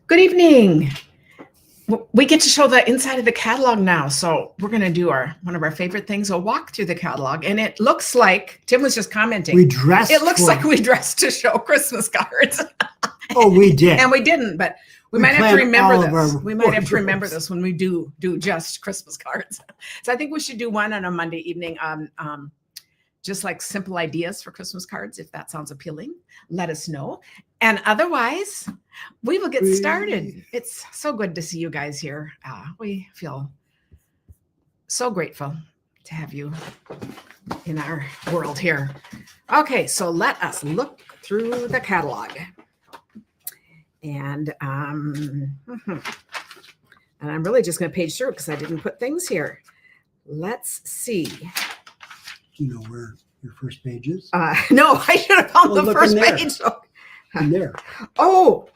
Good evening. We get to show the inside of the catalog now. So we're going to do one of our favorite things, a walk through the catalog. And it looks like, Tim was just commenting. We dressed. It looks like we dressed to show Christmas cards. Oh, we did. And we didn't, but we might have to remember this. We might have to remember this when we do just Christmas cards. So I think we should do one on a Monday evening on just like simple ideas for Christmas cards. If that sounds appealing, let us know. And otherwise, we will get started. It's so good to see you guys here. We feel so grateful to have you in our world here. Okay, so let us look through the catalog. And I'm really just going to page through because I didn't put things here. Let's see. You know where your first page is? No, I should have found the first page. In there. Oh,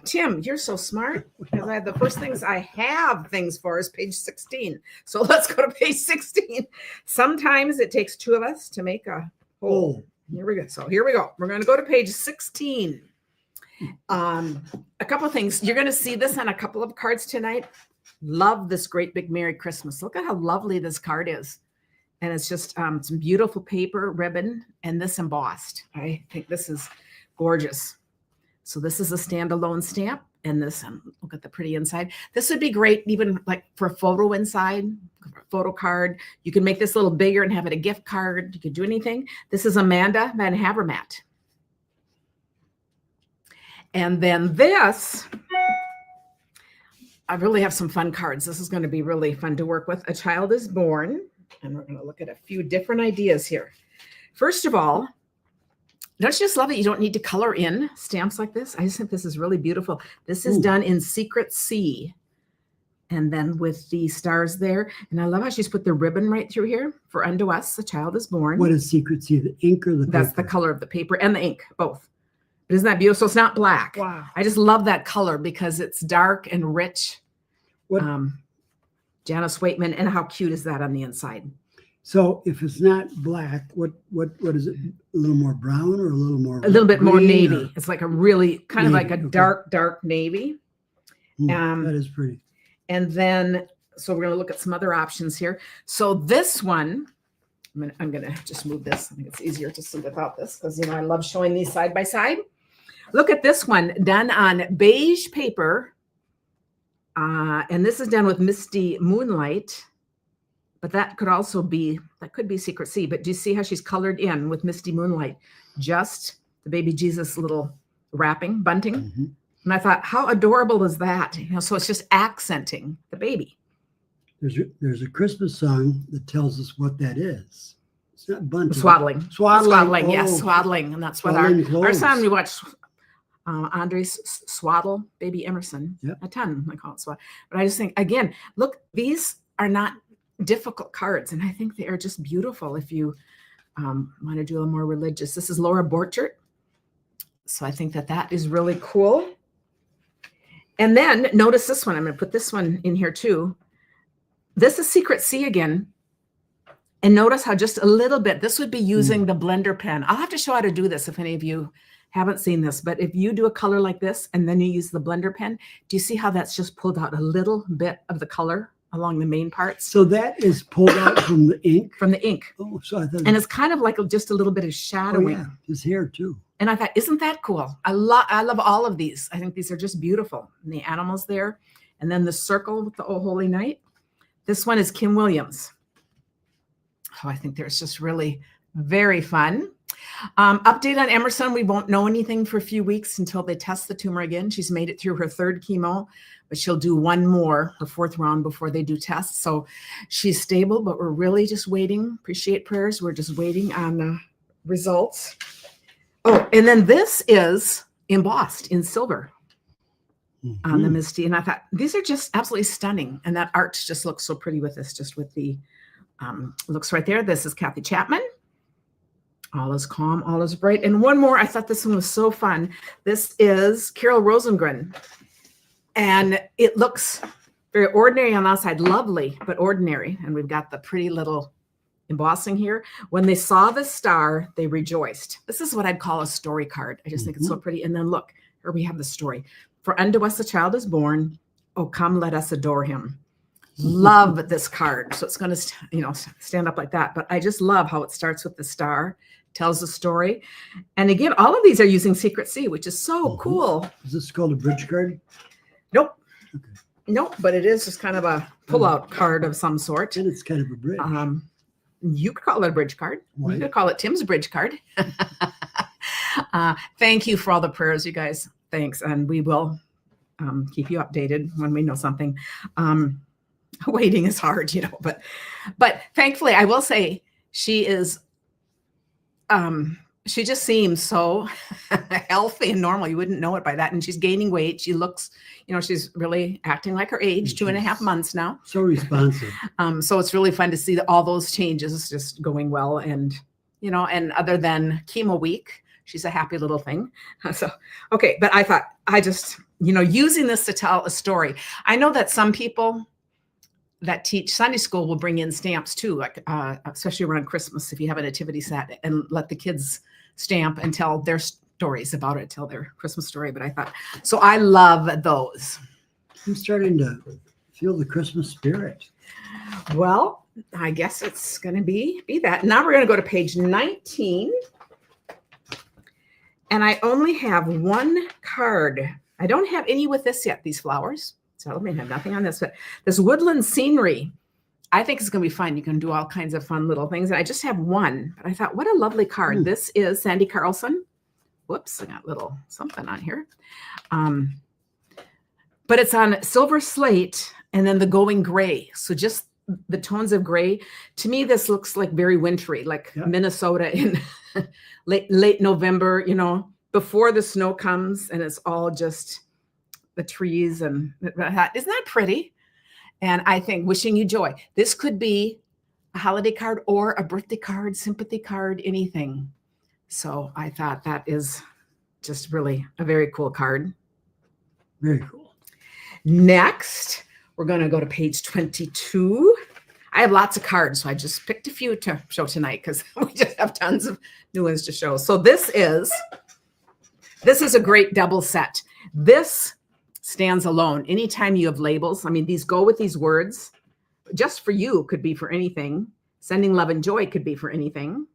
Tim, you're so smart. Because the first things I have things for is page 16. So let's go to page 16. Sometimes it takes two of us to make a whole. Here we go. So here we go. We're going to go to page 16. A couple of things. You're going to see this on a couple of cards tonight. Love this great big Merry Christmas. Look at how lovely this card is. And it's just some beautiful paper, ribbon, and this embossed. I think this is gorgeous. So this is a standalone stamp. And this, look at the pretty inside. This would be great even like for a photo inside, a photo card. You can make this a little bigger and have it a gift card. You could do anything. This is Amanda Van Havermat. And then this, I really have some fun cards. This is going to be really fun to work with. A Child is Born. And we're going to look at a few different ideas here. First of all, don't you just love it? You don't need to color in stamps like this. I just think this is really beautiful. This is done in Secret C. And then with the stars there. And I love how she's put the ribbon right through here for Unto Us, A Child is Born. What is Secret C? The ink or the paper? That's the color of the paper and the ink, both. But isn't that beautiful? So it's not black. Wow. I just love that color because it's dark and rich. What? Janice Waitman, and how cute is that on the inside? So if it's not black, what is it? A little more brown or a little more? A little bit more navy. Or? It's like a really kind of like a okay. dark navy. That is pretty. And then, so we're going to look at some other options here. So this one, I'm going to just move this. I think it's easier to see without this because, I love showing these side by side. Look at this one done on beige paper. And this is done with Misty Moonlight, but that could be Secret C. But do you see how she's colored in with Misty Moonlight? Just the baby Jesus little wrapping, bunting. Mm-hmm. And I thought, how adorable is that? So it's just accenting the baby. There's a Christmas song that tells us what that is. It's not bunting. Swaddling. Swaddling. Yes, swaddling. And that's what our son, we watched Andre's Swaddle, Baby Emerson. Yep. A ton, I call it Swaddle. But I just think, again, look, these are not difficult cards. And I think they are just beautiful if you want to do a little more religious. This is Laura Borchert. So I think that is really cool. And then notice this one. I'm going to put this one in here too. This is Secret C again. And notice how just a little bit, this would be using the blender pen. I'll have to show how to do this if any of you haven't seen this, but if you do a color like this and then you use the blender pen, do you see how that's just pulled out a little bit of the color along the main parts? So that is pulled out from the ink? From the ink. Oh, so I thought. And it's kind of like just a little bit of shadowing. Oh, yeah. His hair too. And I thought, isn't that cool? I love all of these. I think these are just beautiful. And the animals there. And then the circle with the Oh Holy Night. This one is Kim Williams. Oh, I think there's just really very fun. Update on Emerson. We won't know anything for a few weeks until they test the tumor again. She's made it through her third chemo, but she'll do one more, her fourth round before they do tests. So she's stable, but we're really just waiting. Appreciate prayers. We're just waiting on the results. Oh, and then this is embossed in silver on the Misty. And I thought, these are just absolutely stunning. And that art just looks so pretty with this, just with the looks right there. This is Kathy Chapman. All is calm, all is bright. And one more, I thought this one was so fun. This is Carol Rosengren. And it looks very ordinary on the outside, lovely, but ordinary. And we've got the pretty little embossing here. When they saw the star, they rejoiced. This is what I'd call a story card. I just think it's so pretty. And then look, or we have the story. For unto us a child is born. Oh, come, let us adore him. Love this card. So it's going to, stand up like that. But I just love how it starts with the star, tells the story. And again, all of these are using Secret C, which is so cool. Is this called a bridge card? Nope. Okay. Nope. But it is just kind of a pull-out card of some sort. And it's kind of a bridge. You could call it a bridge card. Why? You could call it Tim's bridge card. Thank you for all the prayers, you guys. Thanks. And we will keep you updated when we know something. Waiting is hard, but thankfully I will say she is, she just seems so healthy and normal. You wouldn't know it by that. And she's gaining weight. She looks, she's really acting like her age, 2.5 months now. So responsive. So it's really fun to see all those changes just going well. And, and other than chemo week, she's a happy little thing. So, okay. But I thought using this to tell a story. I know that some people that teach Sunday school will bring in stamps too, like especially around Christmas, if you have a nativity set, and let the kids stamp and tell their stories about it, tell their Christmas story. But I thought, so I love those. I'm starting to feel the Christmas spirit. Well, I guess it's going to be that. Now we're going to go to page 19. And I only have one card. I don't have any with this yet, these flowers. So let me have nothing on this, but this woodland scenery, I think it's going to be fun. You can do all kinds of fun little things. And I just have one, but I thought, what a lovely card. This is Sandy Carlson. Whoops, I got a little something on here. But it's on silver slate and then the going gray. So just the tones of gray. To me, this looks like very wintry, like Minnesota in late November, before the snow comes, and it's all just the trees. And isn't that pretty? And I think wishing you joy. This could be a holiday card or a birthday card, sympathy card, anything. So I thought that is just really a very cool card. Very cool. Next, we're going to go to page 22. I have lots of cards, so I just picked a few to show tonight because we just have tons of new ones to show. So this is a great double set. This stands alone. Anytime you have labels, these go with these words. Just for you could be for anything. Sending love and joy could be for anything.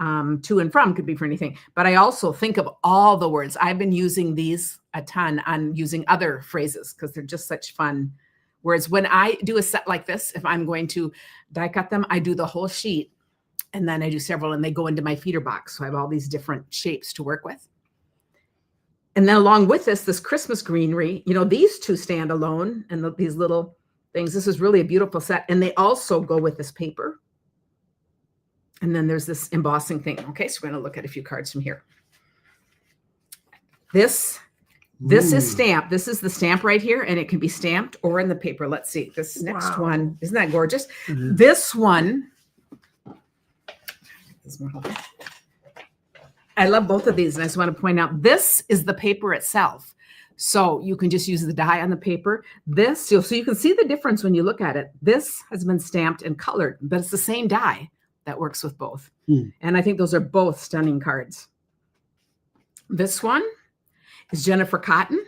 To and from could be for anything. But I also think of all the words. I've been using these a ton on using other phrases because they're just such fun words. When I do a set like this, if I'm going to die cut them, I do the whole sheet and then I do several and they go into my feeder box. So I have all these different shapes to work with. And then along with this Christmas greenery, these two stand alone and these little things. This is really a beautiful set. And they also go with this paper. And then there's this embossing thing. Okay, so we're going to look at a few cards from here. This is stamped. This is the stamp right here, and it can be stamped or in the paper. Let's see. This next one, isn't that gorgeous? Mm-hmm. This one, I love both of these, and I just want to point out, this is the paper itself. So you can just use the die on the paper. So you can see the difference when you look at it. This has been stamped and colored, but it's the same die that works with both. And I think those are both stunning cards. This one is Jennifer Cotton,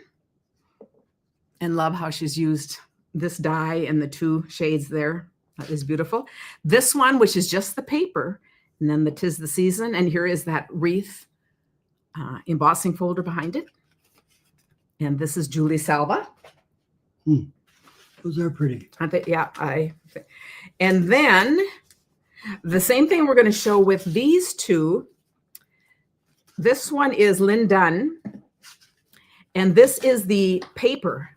and love how she's used this die and the two shades there. That is beautiful. This one, which is just the paper, and then the 'Tis the Season, and here is that wreath embossing folder behind it. And this is Julie Salva. Those are pretty. Aren't they? Yeah. And then the same thing we're going to show with these two. This one is Lynn Dunn. And this is the paper,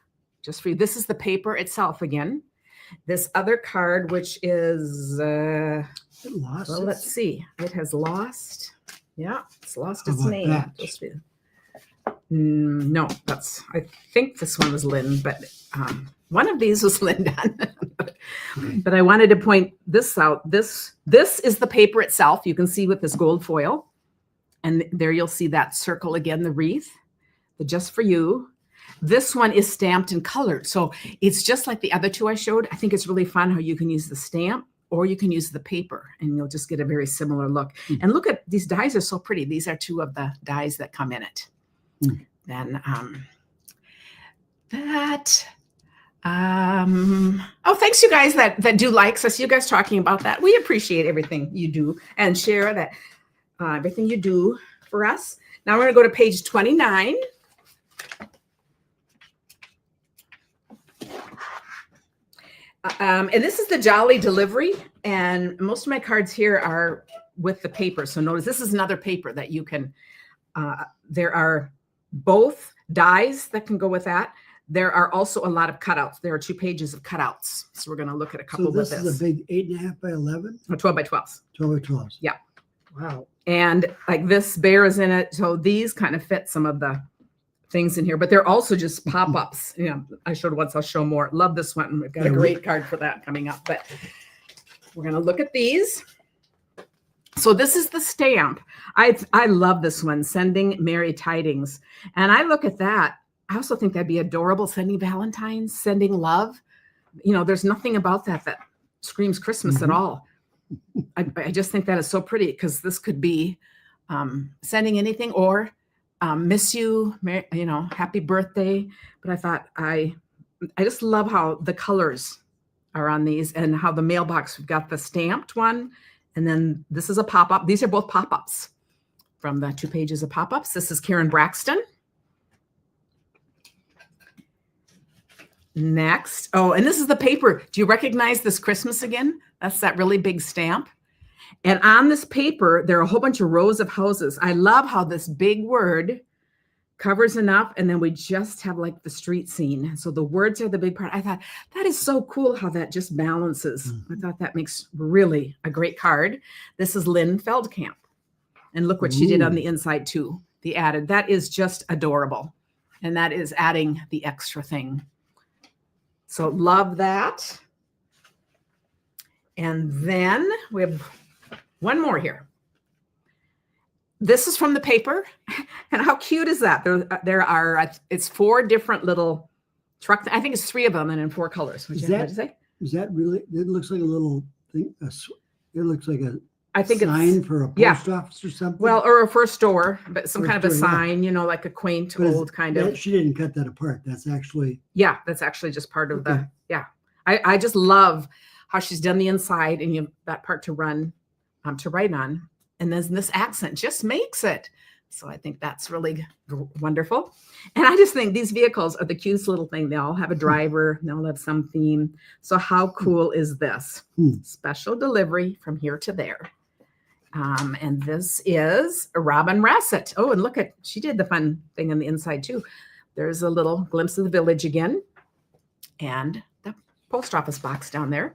just for you. This is the paper itself again. This other card, which is, lost well, let's see. It has lost. Yeah, it's lost its name. No, I think this one was Lynn, but one of these was Lynn Dunn. But I wanted to point this out. This is the paper itself. You can see with this gold foil. And there you'll see that circle again, the wreath. The Just for You. This one is stamped and colored. So it's just like the other two I showed. I think it's really fun how you can use the stamp or you can use the paper and you'll just get a very similar look. And look at these dies are so pretty. These are two of the dies that come in it. then oh, thanks you guys that do likes. I see you guys talking about that. We appreciate everything you do and share that everything you do for us. Now we're going to go to page 29. And this is the Jolly Delivery, and most of my cards here are with the paper. So notice this is another paper that you can, there are both dies that can go with that. There are also a lot of cutouts. There are 2 pages of cutouts. So we're going to look at a couple with this. So this is a big 8.5 by 11? Or 12 by 12s. 12 by 12s. Yeah. Wow. And like this bear is in it. So these kind of fit some of the things in here, but they're also just pop-ups. You know, I showed once, I'll show more. Love this one. We've got a great card for that coming up, but we're going to look at these. So this is the stamp. I love this one, Sending Merry Tidings. And I look at that. I also think that'd be adorable, sending Valentine's, sending love. You know, there's nothing about that screams Christmas at all. I just think that is so pretty, because this could be sending anything, or miss you, you know, happy birthday. But I thought I just love how the colors are on these, and how the mailbox, we've got the stamped one, and then this is a pop-up. These are both pop-ups from the 2 pages of pop-ups. This is Karen Braxton. Next. Oh, and this is the paper. Do you recognize this Christmas again? That's that really big stamp. And on this paper, there are a whole bunch of rows of houses. I love how this big word covers enough, and then we just have like the street scene. So the words are the big part. I thought that is so cool how that just balances. I thought that makes really a great card. This is Lynn Feldkamp. And look what she did on the inside too. The added. That is just adorable. And that is adding the extra thing. So love that. And then we have one more here. This is from the paper. And how cute is that? There are, it's 4 different little truck. I think it's 3 of them, and in 4 colors. Is that really, it looks like a little thing. It looks like a sign for a post office or something. Well, or for a store, but some kind of a sign, you know, like a quaint old kind of. She didn't cut that apart. That's actually. Yeah, that's actually just part of the, yeah. I just love how she's done the inside, and you have that part to run, to write on. And then this accent just makes it. So I think that's really wonderful. And I just think these vehicles are the cutest little thing. They all have a driver. They all have some theme. So how cool is this? Special delivery from here to there. And this is Robin Rassett. Oh, and look at, she did the fun thing on the inside too. There's a little glimpse of the village again. And the post office box down there.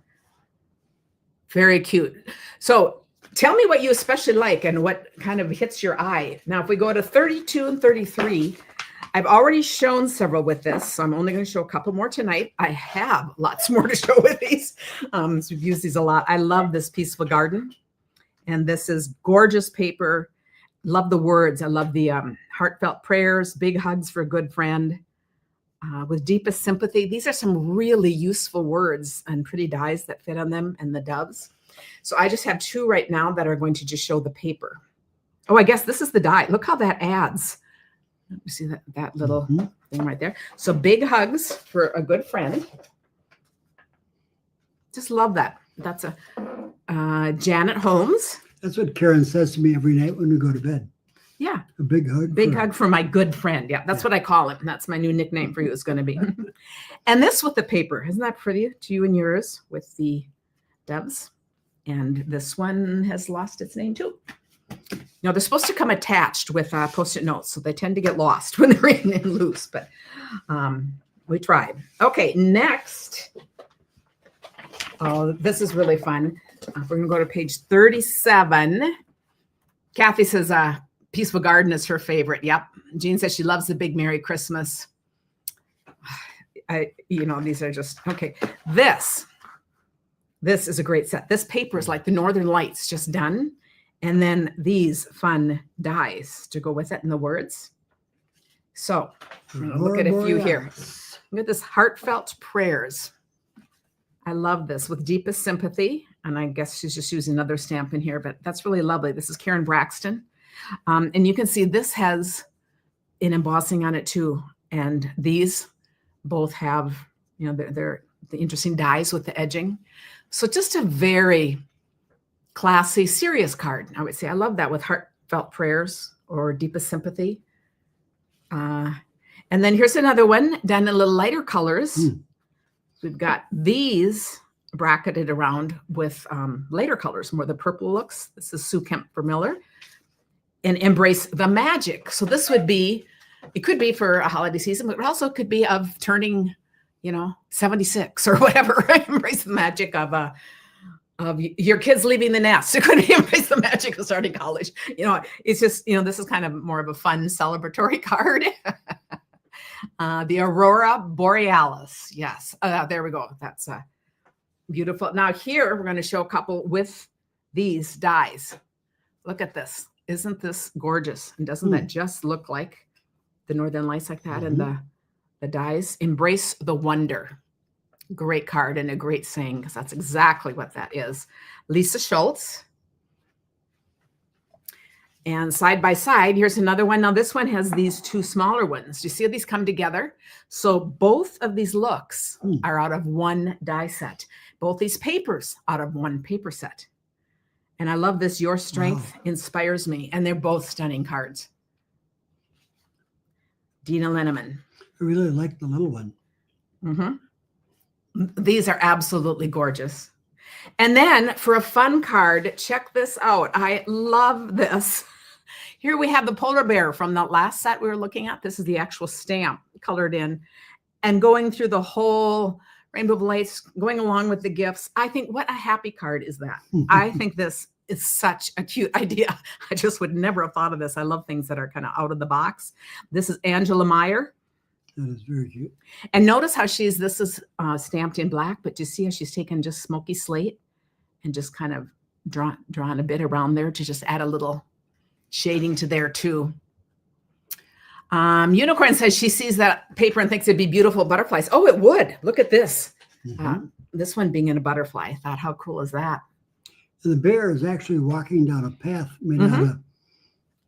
Very cute. So tell me what you especially like and what kind of hits your eye. Now, if we go to 32 and 33, I've already shown several with this, so I'm only going to show a couple more tonight. I have lots more to show with these. So we've used these a lot. I love this Peaceful Garden. And this is gorgeous paper. Love the words. I love the heartfelt prayers, big hugs for a good friend, with deepest sympathy. These are some really useful words and pretty dies that fit on them, and the doves. So I just have 2 right now that are going to just show the paper. Oh, I guess this is the die. Look how that adds. You see that little thing right there. So big hugs for a good friend. Just love that. That's a Janet Holmes. That's what Karen says to me every night when we go to bed. Yeah. A big hug. Big hug for my good friend. Yeah, that's what I call him. That's my new nickname for you is going to be. And this with the paper. Isn't that pretty to you and yours with the doves? And this one has lost its name too. Now, they're supposed to come attached with Post-it notes, so they tend to get lost when they're in and loose, but we tried. Okay, next. Oh, this is really fun. We're going to go to page 37. Kathy says Peaceful Garden is her favorite. Yep. Jean says she loves the big Merry Christmas. These are just, okay. This is a great set. This paper is like the Northern Lights just done. And then these fun dies to go with it and the words. So I'm going to look at a few here. Look at this heartfelt prayers. I love this with deepest sympathy. And I guess she's just using another stamp in here, but that's really lovely. This is Karen Braxton. And you can see this has in embossing on it too. And these both have, they're the interesting dies with the edging. So just a very classy, serious card, I would say. I love that with heartfelt prayers or deepest sympathy. And then here's another one done in a little lighter colors. We've got these bracketed around with lighter colors, more the purple looks. This is Sue Kemp for Miller. And Embrace the Magic. So this would be, it could be for a holiday season, but it also could be of turning, 76 or whatever. Embrace the magic of your kids leaving the nest. It could be embrace the magic of starting college. It's just, this is kind of more of a fun celebratory card. The Aurora Borealis. Yes. There we go. That's beautiful. Now here, we're going to show a couple with these dies. Look at this. Isn't this gorgeous? And doesn't that just look like the Northern Lights like that? And the dies? Embrace the Wonder. Great card and a great saying, because that's exactly what that is. Lisa Schultz. And side by side, here's another one. Now this one has these two smaller ones. Do you see how these come together? So both of these looks are out of one die set. Both these papers out of one paper set. And I love this. Your strength inspires me. And they're both stunning cards. Dina Linneman. I really like the little one. These are absolutely gorgeous. And then for a fun card, check this out. I love this. Here we have the polar bear from the last set we were looking at. This is the actual stamp colored in and going through the whole Rainbow of Lights, going along with the gifts. I think what a happy card is that. I think this is such a cute idea. I just would never have thought of this. I love things that are kind of out of the box. This is Angela Meyer. That is very cute. And notice how this is stamped in black, but you see how she's taken just smoky slate and just kind of drawn a bit around there to just add a little shading to there too. Unicorn says she sees that paper and thinks it'd be beautiful butterflies. Oh, it would. Look at this. This one being in a butterfly. I thought, how cool is that? And the bear is actually walking down a path made out of...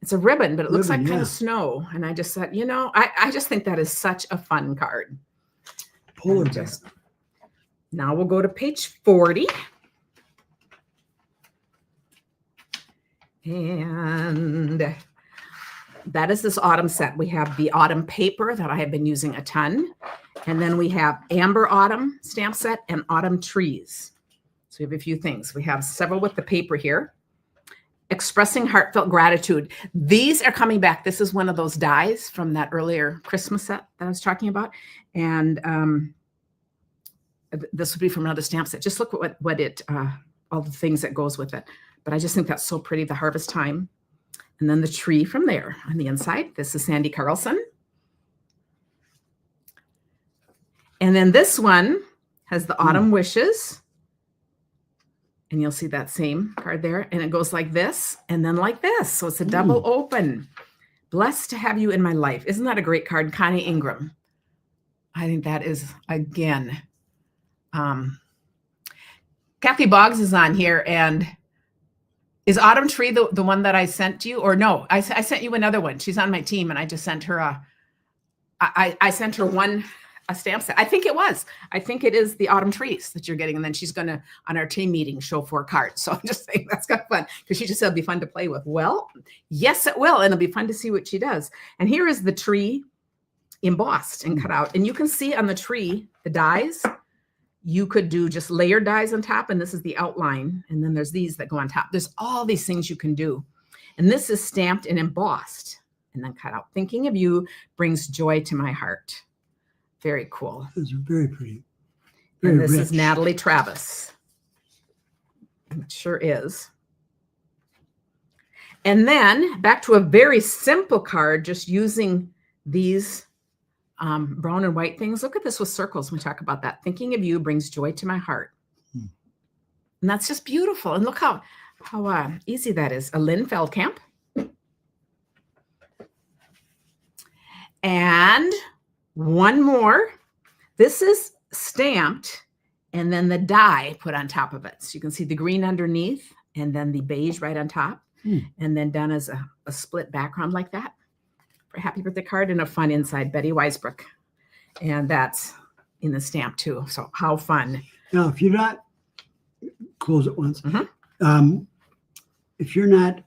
It's a ribbon, but it looks like kind of snow. And I just thought, I just think that is such a fun card. Polar bear. Now we'll go to page 40. And that is this autumn set. We have the autumn paper that I have been using a ton. And then we have amber autumn stamp set and autumn trees. So we have a few things. We have several with the paper here. Expressing heartfelt gratitude. These are coming back. This is one of those dies from that earlier Christmas set that I was talking about. And this would be from another stamp set. Just look at all the things that goes with it. But I just think that's so pretty, the harvest time. And then the tree from there on the inside. This is Sandy Carlson. And then this one has the autumn wishes. And you'll see that same card there. And it goes like this and then like this. So it's a double open. Blessed to have you in my life. Isn't that a great card? Connie Ingram. I think that is, again, Kathy Boggs is on here. And is Autumn Tree the one that I sent you? Or no, I sent you another one. She's on my team and I just sent her I sent her a stamp set. I think it was. I think it is the autumn trees that you're getting. And then she's going to, on our team meeting, show 4 cards. So I'm just saying that's kind of fun because she just said it'll be fun to play with. Well, yes, it will. And it'll be fun to see what she does. And here is the tree embossed and cut out. And you can see on the tree, the dies. You could do just layered dies on top. And this is the outline. And then there's these that go on top. There's all these things you can do. And this is stamped and embossed and then cut out. Thinking of you brings joy to my heart. Very cool. It's very pretty. Very and this rich. Is Natalie Travis. It sure is. And then back to a very simple card, just using these brown and white things. Look at this with circles. We talk about that. Thinking of you brings joy to my heart. And that's just beautiful. And look how easy that is. A Lynn Feldkamp. And one more. This is stamped and then the die put on top of it. So you can see the green underneath and then the beige right on top. And then done as a split background like that. happy birthday card and a fun inside, Betty Weisbrook. And that's in the stamp too. So how fun. Now, if you're not, close it once. Mhm. If you're not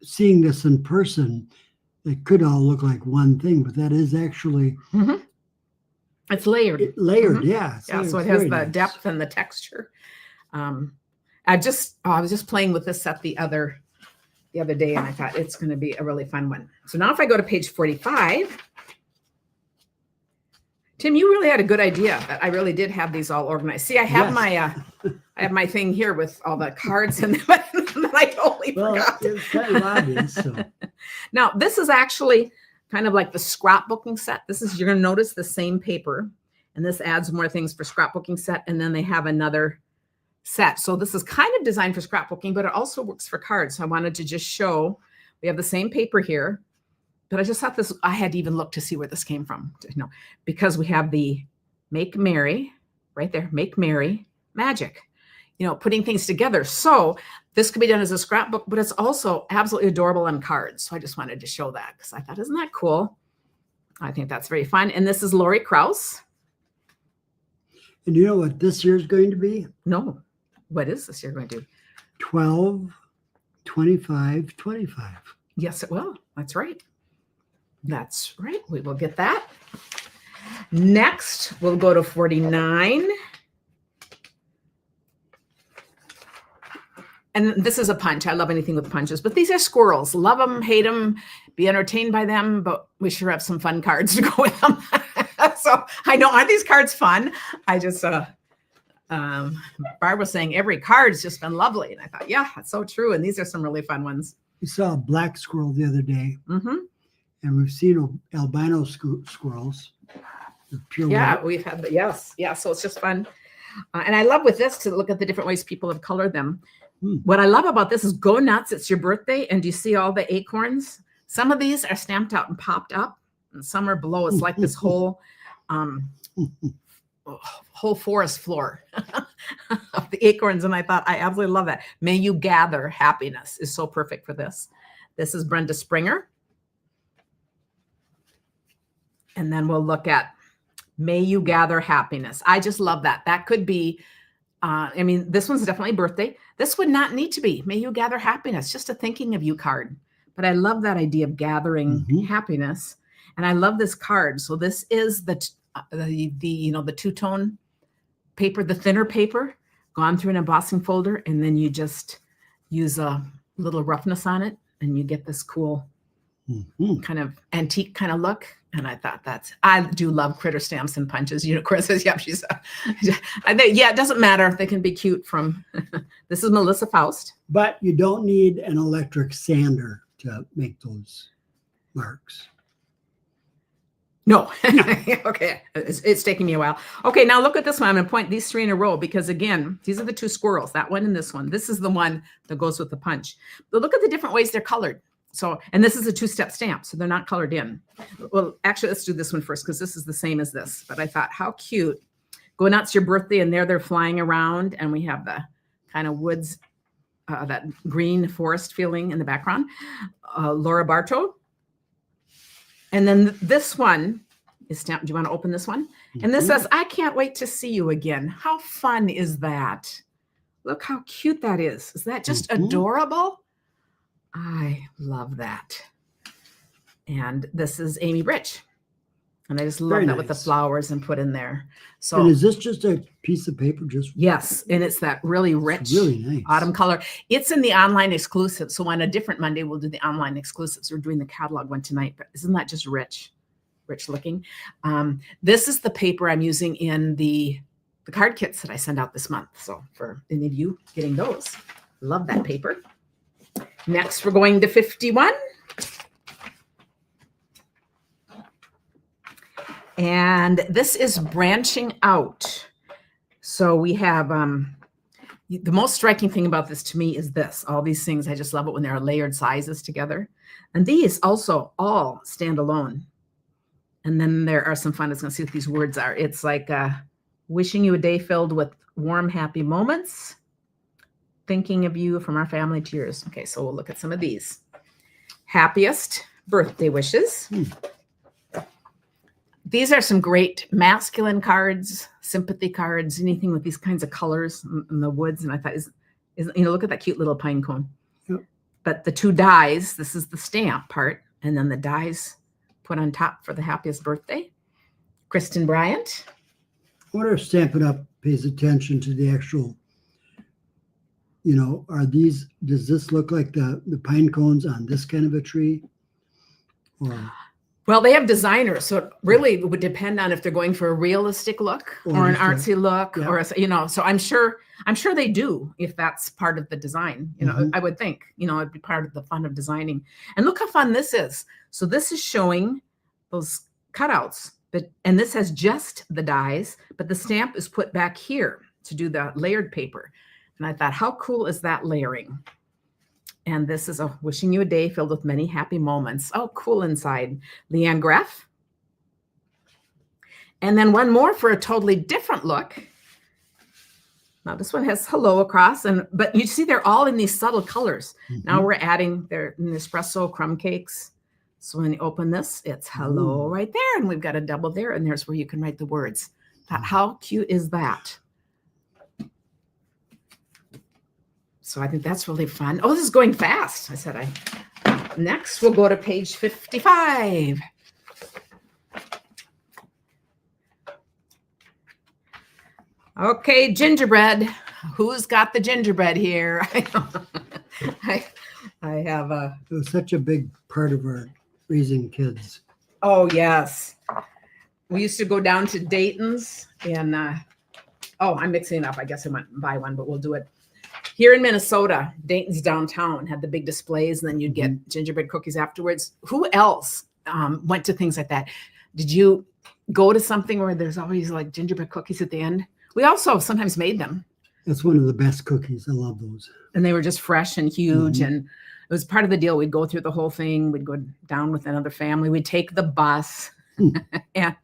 seeing this in person, it could all look like one thing, but that is actually It's layered. layered. Yeah. Yeah, so it it's has very the nice. depth and the texture. I was just playing with this set the other day, and I thought it's going to be a really fun one. So now if I go to page 45, Tim, you really had a good idea that I really did have these all organized. See, I have Yes. I have my thing here with all the cards and then I totally Well, forgot. it's kind of obvious. So. Now, this is actually kind of like the scrapbooking set. You're going to notice the same paper, and this adds more things for scrapbooking set, and then they have another set. So this is kind of designed for scrapbooking, but it also works for cards. So I wanted to just show we have the same paper here, but I just thought I had to even look to see where this came from, because we have the Make Merry right there, Make Merry Magic, putting things together. So this could be done as a scrapbook, but it's also absolutely adorable on cards. So I just wanted to show that because I thought, isn't that cool? I think that's very fun. And this is Lori Krause. And you know what this year's going to be? No. What is this year going to do? 12, 25, 25. Yes, it will. That's right. That's right. We will get that. Next, we'll go to 49. And this is a punch. I love anything with punches, but these are squirrels. Love them, hate them, be entertained by them, but we sure have some fun cards to go with them. So I know, aren't these cards fun? I just, Barb was saying every card's just been lovely. And I thought, yeah, that's so true. And these are some really fun ones. We saw a black squirrel the other day, and we've seen albino squirrels. Pure white. We've had yes. So it's just fun. And I love with this to look at the different ways people have colored them. What I love about this is go nuts. It's your birthday. And do you see all the acorns? Some of these are stamped out and popped up, and some are below. It's like this whole forest floor of the acorns. And I thought, I absolutely love that. May you gather happiness is so perfect for this. This is Brenda Springer. And then we'll look at May You Gather Happiness. I just love that. That could be, this one's definitely birthday. This would not need to be May You Gather Happiness, just a thinking of you card. But I love that idea of gathering happiness. And I love this card. So this is the two-tone paper, the thinner paper, gone through an embossing folder, and then you just use a little roughness on it, and you get this cool kind of antique kind of look. And I thought I do love critter stamps and punches. Cora says, yep, it doesn't matter. They can be cute from, this is Melissa Faust. But you don't need an electric sander to make those marks. No. Okay. It's taking me a while. Okay. Now look at this one. I'm going to point these three in a row because again, these are the two squirrels, that one and this one. This is the one that goes with the punch. But look at the different ways they're colored. So, and this is a two-step stamp, so they're not colored in. Well, actually, let's do this one first because this is the same as this. But I thought, how cute. Go nuts, your birthday, and they're flying around, and we have the kind of woods, that green forest feeling in the background. Laura Bartow. And then this one is stamped. Do you want to open this one? And this says, I can't wait to see you again. How fun is that? Look how cute that is. Is that just adorable? I love that. And this is Amy Rich. And I just love that with the flowers and put in there. So and is this just a piece of paper? Yes. And it's that really rich, really nice autumn color. It's in the online exclusive. So on a different Monday, we'll do the online exclusives. We're doing the catalog one tonight, but isn't that just rich looking? This is the paper I'm using in the card kits that I send out this month. So for any of you getting those, love that paper. Next, we're going to 51. And this is branching out. So we have, the most striking thing about this to me is this. All these things, I just love it when there are layered sizes together. And these also all stand alone. And then there are some fun. I was going to see what these words are. It's like wishing you a day filled with warm, happy moments. Thinking of you from our family to yours. Okay, so we'll look at some of these. Happiest, birthday wishes. Hmm. These are some great masculine cards, sympathy cards, anything with these kinds of colors in the woods. And I thought, look at that cute little pine cone. Yep. But the two dies, this is the stamp part, and then the dies put on top for the happiest birthday. Kristen Bryant. I wonder if Stampin' Up! Pays attention to the actual, does this look like the pine cones on this kind of a tree? Or Well, they have designers, so it really would depend on if they're going for a realistic look or an artsy look, yeah. or so I'm sure they do, if that's part of the design. I would think, it'd be part of the fun of designing. And look how fun this is. So this is showing those cutouts, and this has just the dies, but the stamp is put back here to do the layered paper. And I thought, how cool is that layering? And this is a wishing you a day filled with many happy moments. Oh, cool inside. Leanne Greff. And then one more for a totally different look. Now this one has hello across, but you see they're all in these subtle colors. Now we're adding their Nespresso crumb cakes. So when you open this, it's hello right there. And we've got a double there. And there's where you can write the words. How cute is that? So I think that's really fun. Oh, this is going fast. I said next we'll go to page 55. Okay, gingerbread. Who's got the gingerbread here? I have a. It was such a big part of our raising kids. Oh, yes. We used to go down to Dayton's and, I'm mixing it up. I guess I went and buy one, but we'll do it. Here in Minnesota, Dayton's downtown had the big displays, and then you'd get gingerbread cookies afterwards. Who else went to things like that? Did you go to something where there's always like gingerbread cookies at the end? We also sometimes made them. That's one of the best cookies. I love those. And they were just fresh and huge. And it was part of the deal. We'd go through the whole thing. We'd go down with another family. We'd take the bus. And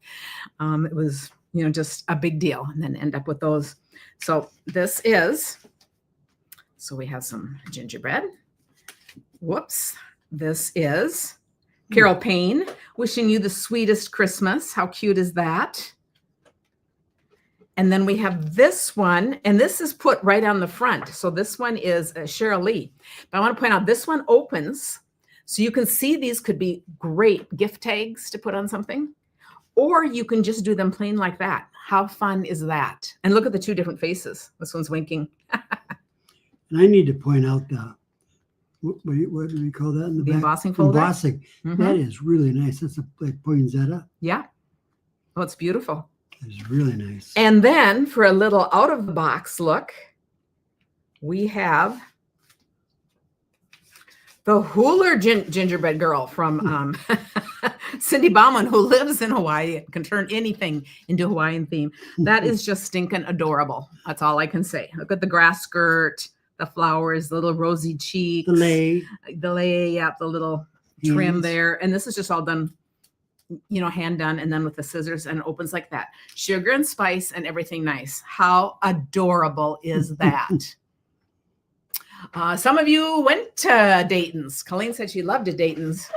it was, just a big deal. And then end up with those. So this is, so we have some gingerbread. Whoops. This is Carol Payne, wishing you the sweetest Christmas. How cute is that? And then we have this one, and this is put right on the front. So this one is Cheryl Lee. But I want to point out this one opens. So you can see these could be great gift tags to put on something. Or you can just do them plain like that. How fun is that? And look at the two different faces. This one's winking. And I need to point out what do we call that in the back? Embossing folder? Embossing. That is really nice. That's like poinsettia. Yeah. Oh, it's beautiful. It's really nice. And then for a little out of the box look, we have the Hooler gingerbread girl from Cindy Bauman, who lives in Hawaii and can turn anything into Hawaiian theme. That is just stinking adorable. That's all I can say. Look at the grass skirt, the flowers, the little rosy cheeks. The lei, yeah, the little trim there. And this is just all done, hand done, and then with the scissors, and it opens like that. Sugar and spice and everything nice. How adorable is that? Some of you went to Dayton's. Colleen said she loved it, Dayton's.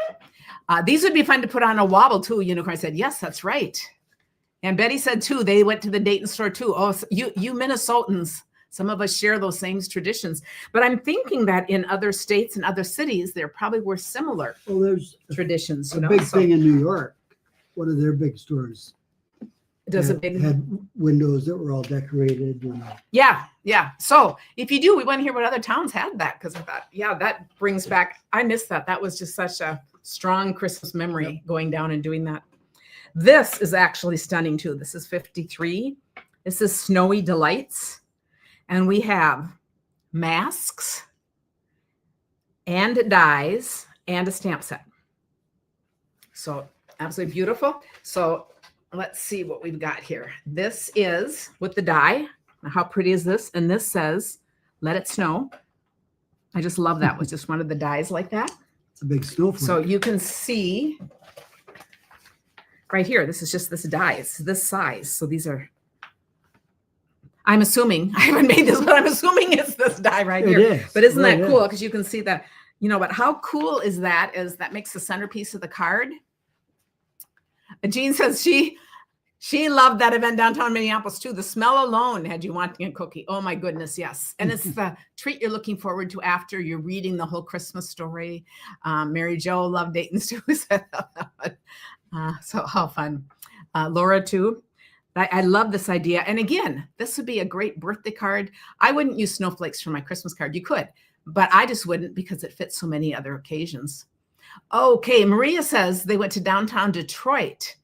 These would be fun to put on a wobble too. Unicorn said, yes, that's right. And Betty said too, they went to the Dayton store too. Oh, so you Minnesotans, some of us share those same traditions. But I'm thinking that in other states and other cities, there probably were similar traditions. A big thing in New York. One of their big stores had windows that were all decorated. Yeah. So if you do, we want to hear what other towns had that, because I thought, that brings back, I miss that. That was just such a strong Christmas memory, going down and doing that. This is actually stunning too. This is 53. This is Snowy Delights. And we have masks and dies and a stamp set. So absolutely beautiful. So let's see what we've got here. This is with the die. Now, how pretty is this? And this says, let it snow. I just love that with just one of the dies like that. It's a big snowflake. So you can see right here, this is just this die. It's this size. So these are, I'm assuming, I haven't made this, but I'm assuming it's this die right here. It is. But isn't that cool? Because you can see that, You know, but how cool is that? Is that makes the centerpiece of the card. Jean says she loved that event downtown Minneapolis too. The smell alone had you wanting a cookie. Oh my goodness, yes. And it's the treat you're looking forward to after you're reading the whole Christmas story. Mary Jo loved Dayton's too. So how fun. Laura too. I love this idea. And again, this would be a great birthday card. I wouldn't use snowflakes for my Christmas card. You could, but I just wouldn't because it fits so many other occasions. Okay, Maria says they went to downtown Detroit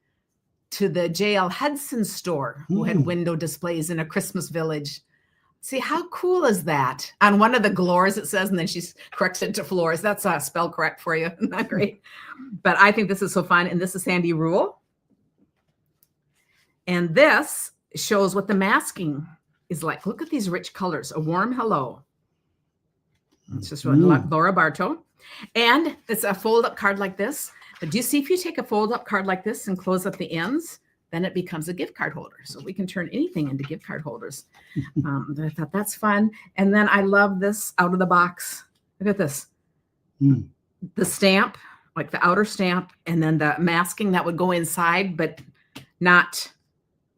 to the J.L. Hudson store who had window displays in a Christmas village. See, how cool is that? On one of the glories it says, and then she corrects it to floors. That's spell correct for you. Not great. But I think this is so fun. And this is Sandy Rule. And this shows what the masking is like. Look at these rich colors. A warm hello. It's just Laura Bartow. And it's a fold-up card like this. But do you see if you take a fold-up card like this and close up the ends, then it becomes a gift card holder. So we can turn anything into gift card holders. I thought that's fun. And then I love this out of the box. Look at this. The stamp, like the outer stamp, and then the masking that would go inside, but not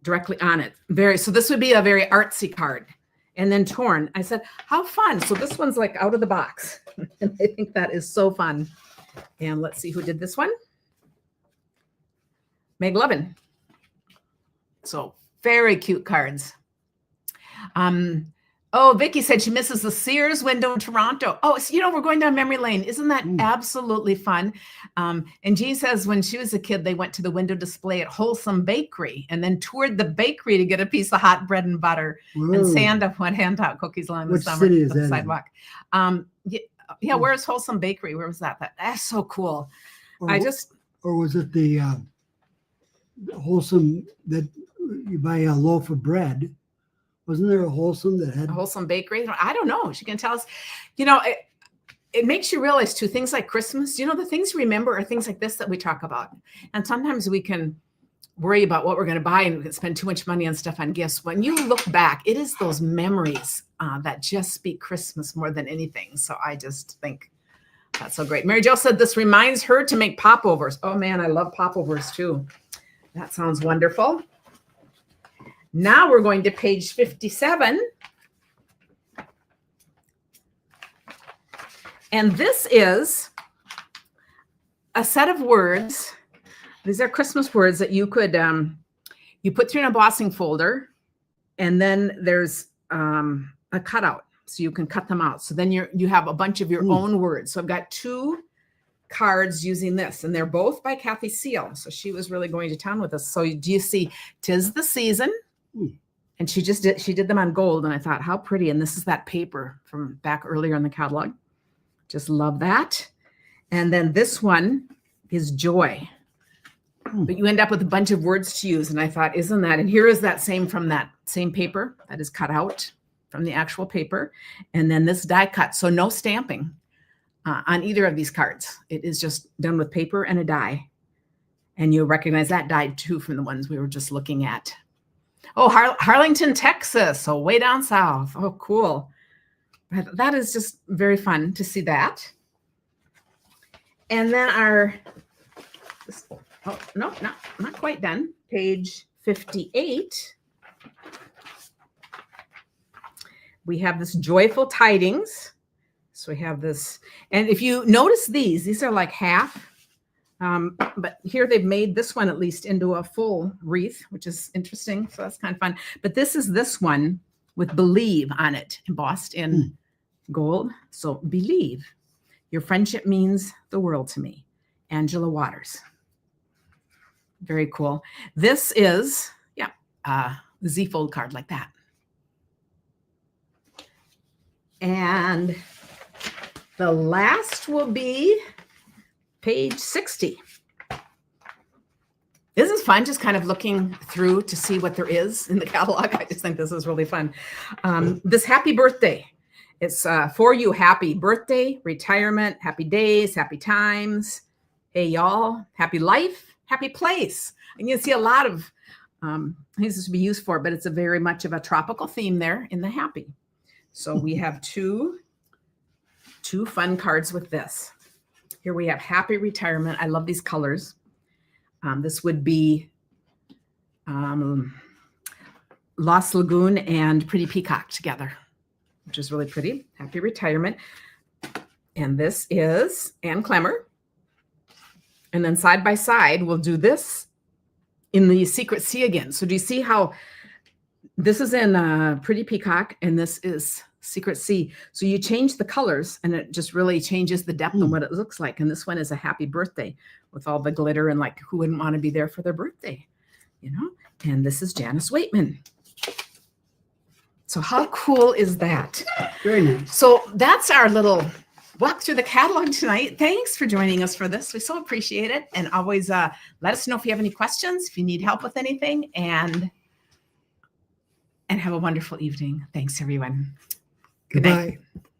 directly on it. So this would be a very artsy card. And then torn. I said, how fun. So this one's like out of the box. And I think that is so fun. And let's see who did this one. Meg Levin. So very cute cards. Oh, Vicky said she misses the Sears window in Toronto. Oh, so, you know, we're going down memory lane. Isn't that absolutely fun? And Jean says when she was a kid, they went to the window display at Wholesome Bakery and then toured the bakery to get a piece of hot bread and butter. And Sanda would hand out cookies along the summer city is that sidewalk. Yeah, where's Wholesome Bakery? Where was that? That's so cool. Or was it the Wholesome that you buy a loaf of bread? Wasn't there a Wholesome that had a Wholesome Bakery? I don't know. She can tell us. You know, it makes you realize too, things like Christmas, you know, the things you remember are things like this that we talk about. And sometimes we can worry about what we're going to buy and we can spend too much money on stuff on gifts. When you look back, it is those memories that just speak Christmas more than anything. So I just think that's so great. Mary Jo said this reminds her to make popovers. Oh man, I love popovers too. That sounds wonderful. Now we're going to page 57. And this is a set of words. These are Christmas words that you could, you put through an embossing folder, and then there's a cutout. So you can cut them out. So then you have a bunch of your own words. So I've got 2 cards using this, and they're both by Kathy Seal. So she was really going to town with us. So do you see, 'tis the season? And she did them on gold, and I thought, how pretty. And this is that paper from back earlier in the catalog. Just love that. And then this one is joy. But you end up with a bunch of words to use. And I thought, isn't that? And here is that same from that same paper that is cut out from the actual paper. And then this die cut. So no stamping on either of these cards. It is just done with paper and a die. And you'll recognize that die too from the ones we were just looking at. Oh, Harlington, Texas. So way down south. Oh, cool. That is just very fun to see that. And then oh, no, not quite done. Page 58. We have this joyful tidings. So we have this, and if you notice these are like half. But here they've made this one at least into a full wreath, which is interesting. So that's kind of fun. But this is this one with believe on it, embossed in gold. So believe. Your friendship means the world to me. Angela Waters. Very cool. This is, the Z-fold card like that. And the last will be page 60. This is fun, just kind of looking through to see what there is in the catalog. I just think this is really fun. This happy birthday. It's for you, happy birthday, retirement, happy days, happy times. Hey, y'all, happy life, happy place. And you see a lot of things this would be used for, but it's a very much of a tropical theme there in the happy. So we have two 2 fun cards with this. Here we have Happy Retirement. I love these colors. This would be Lost Lagoon and Pretty Peacock together, which is really pretty. Happy Retirement. And this is Ann Clemmer. And then side by side, we'll do this in the Secret Sea again. So do you see how this is in Pretty Peacock and this is Secret Sea? So you change the colors and it just really changes the depth of what it looks like. And this one is a happy birthday with all the glitter, and like, who wouldn't want to be there for their birthday, you know? And this is Janice Waitman. So how cool is that? Very nice. So that's our little walk through the catalog tonight. Thanks for joining us for this. We so appreciate it. And always let us know if you have any questions, if you need help with anything, and have a wonderful evening. Thanks, everyone. Good night. Goodbye.